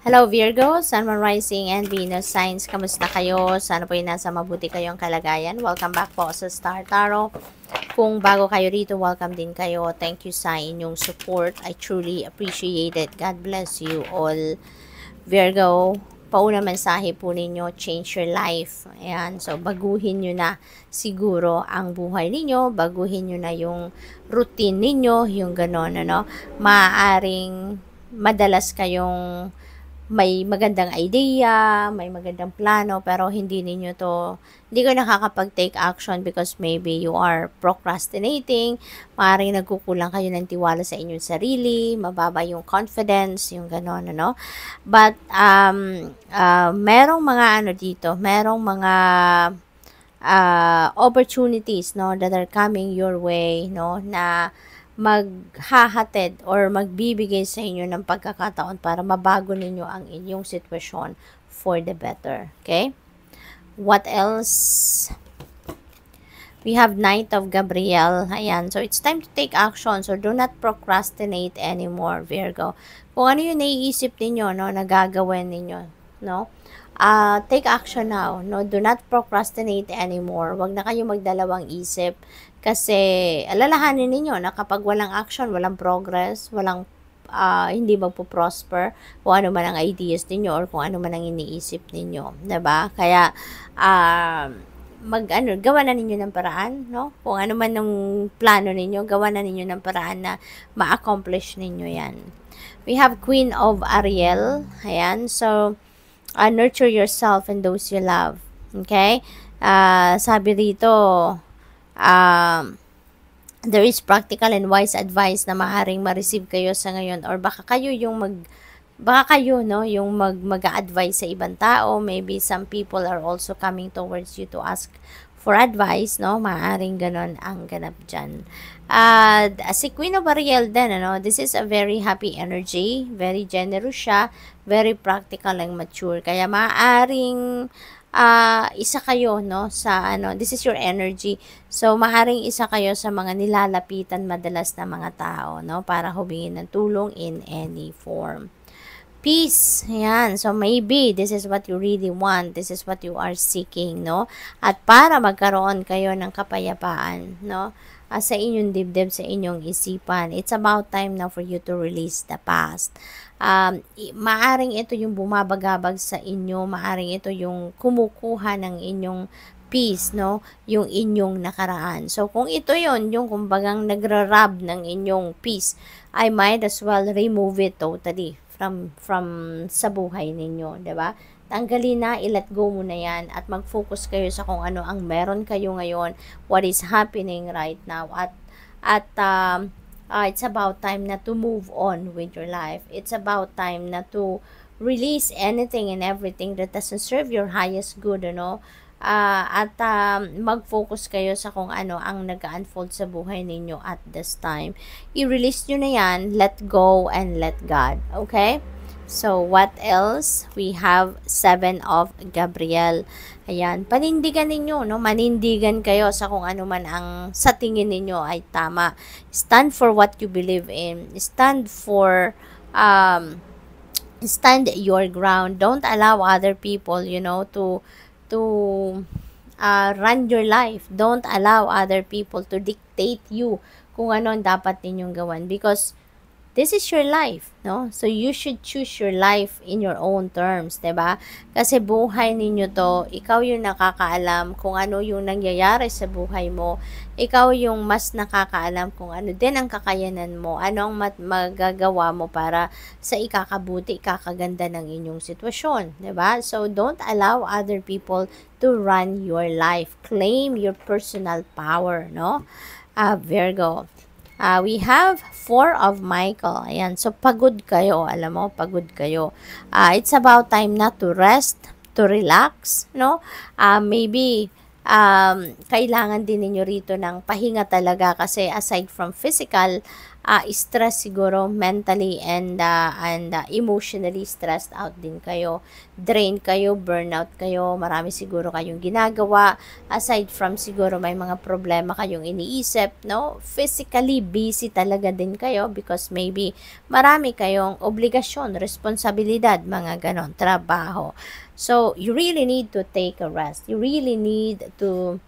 Hello Virgo, Sun, Moon, Rising, and Venus signs. Kamusta kayo? Sana po yung nasa mabuti kayong kalagayan. Welcome back po sa Star Tarot. Kung bago kayo rito, welcome din kayo. Thank you sa inyong support. I truly appreciate it. God bless you all. Virgo, pauna mensahe po ninyo, change your life. Ayan, so baguhin nyo na siguro ang buhay ninyo, baguhin nyo na yung routine ninyo, yung ganon, ano. Maaaring madalas kayong may magandang idea, may magandang plano, pero hindi ko nakakapag-take action because maybe you are procrastinating, maaaring nagkukulang kayo ng tiwala sa inyong sarili, mababa yung confidence, yung gano'n, ano. But, merong mga merong mga opportunities, no, that are coming your way, no, na maghahatid or magbibigay sa inyo ng pagkakataon para mabago ninyo ang inyong sitwasyon for the better. Okay? What else? We have Knight of Gabriel. Ayan. So, it's time to take action. So, do not procrastinate anymore, Virgo. Kung ano yung naiisip ninyo, no, nagagawin ninyo, no? Take action now, no? Do not procrastinate anymore. Huwag na kayo magdalawang isip kasi alalahanin ninyo na kapag walang action, walang progress, walang hindi magpo-prosper kung ano man ang ideas ninyo or kung ano man ang iniisip ninyo, 'di ba? Kaya gawa na ninyo ng paraan, no? Kung ano man ang plano ninyo, gawa na ninyo ng paraan na ma-accomplish ninyo 'yan. We have Queen of Ariel. Ayan. So, nurture yourself and those you love. Okay? Sabi dito, there is practical and wise advice na maaaring ma-receive kayo sa ngayon, or baka kayo no, yung mag-a-advise sa ibang tao. Maybe some people are also coming towards you to ask for advice, no? Maaaring ganon ang ganap dyan. Si Queen of Ariel din, ano, this is a very happy energy, very generous siya, very practical and mature. Kaya maaaring isa kayo, no, sa this is your energy. So, maaaring isa kayo sa mga nilalapitan madalas na mga tao, no, para hubingin ng tulong in any form. Peace. Yan. So, maybe this is what you really want. This is what you are seeking, no? At para magkaroon kayo ng kapayapaan, no? Sa inyong dibdib, sa inyong isipan. It's about time now for you to release the past. Maaring ito yung bumabagabag sa inyo. Maaring ito yung kumukuha ng inyong peace, no? Yung inyong nakaraan. So, kung ito yung kumbagang nagra-rub ng inyong peace, I might as well remove it totally from sa buhay ninyo, 'di ba? Tanggalin na, i-let go mo na 'yan at mag-focus kayo sa kung ano ang meron kayo ngayon, what is happening right now, at it's about time na to move on with your life. It's about time na to release anything and everything that doesn't serve your highest good, ano? At mag-focus kayo sa kung ano ang nag-unfold sa buhay ninyo at this time. I-release nyo na yan, let go and let God. Okay? So, what else? We have 7 of Gabriel. Ayan, panindigan ninyo, no? Manindigan kayo sa kung ano man ang sa tingin ninyo ay tama. Stand for what you believe in. Stand your ground. Don't allow other people, to run your life. Don't allow other people to dictate you kung ano ang dapat ninyong gawin, because this is your life, no? So you should choose your life in your own terms, 'di ba? Kasi buhay ninyo to, ikaw yung nakakaalam kung ano yung nangyayari sa buhay mo. Ikaw yung mas nakakaalam kung ano din ang kakayanan mo, ano ang magagawa mo para sa ikakabuti, ikakaganda ng inyong sitwasyon, 'di ba? So don't allow other people to run your life. Claim your personal power, no? Virgo. We have 4 of Michael. Ayan. So, pagod kayo. Alam mo, pagod kayo. It's about time na to rest, to relax, no? Maybe, kailangan din ninyo rito ng pahinga talaga kasi aside from physical stress siguro mentally and emotionally stressed out din kayo. Drain kayo, burnout kayo, marami siguro kayong ginagawa. Aside from siguro may mga problema kayong iniisip, no? Physically busy talaga din kayo because maybe marami kayong obligasyon, responsibilidad, mga ganon, trabaho. So, you really need to take a rest. You really need to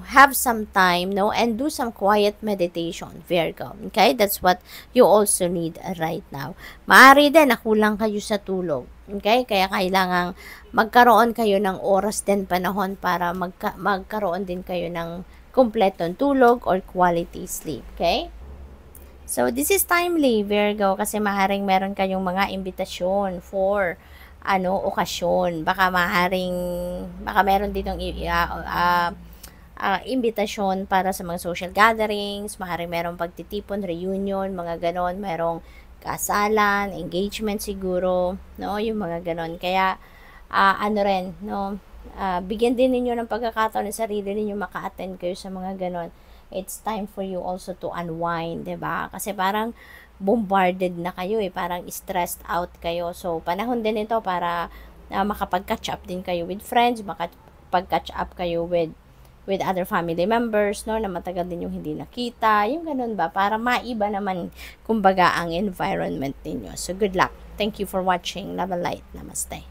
have some time, no, and do some quiet meditation, Virgo. Okay, that's what you also need right now. Maaari din nakulang kayo sa tulog. Okay, kaya kailangang magkaroon kayo ng oras din, panahon para magkaroon din kayo ng kumpletong tulog or quality sleep. Okay. So, this is timely, Virgo, kasi maaaring meron kayong mga imbitasyon for okasyon. Baka meron ditong imbitasyon para sa mga social gatherings, maaaring merong pagtitipon, reunion, mga ganon, merong kasalan, engagement siguro, no, yung mga ganon. Kaya, rin, no, bigyan din ninyo ng pagkakataon ng sarili ninyo maka-attend kayo sa mga ganon. It's time for you also to unwind, 'di ba? Kasi parang bombarded na kayo parang stressed out kayo. So, panahon din ito para makapag-catch up din kayo with friends, makapag-catch up kayo with other family members, no, na matagal din yung hindi nakita, yung ganun ba, para maiba naman, kumbaga, ang environment ninyo. So, good luck. Thank you for watching. Love and light. Namaste.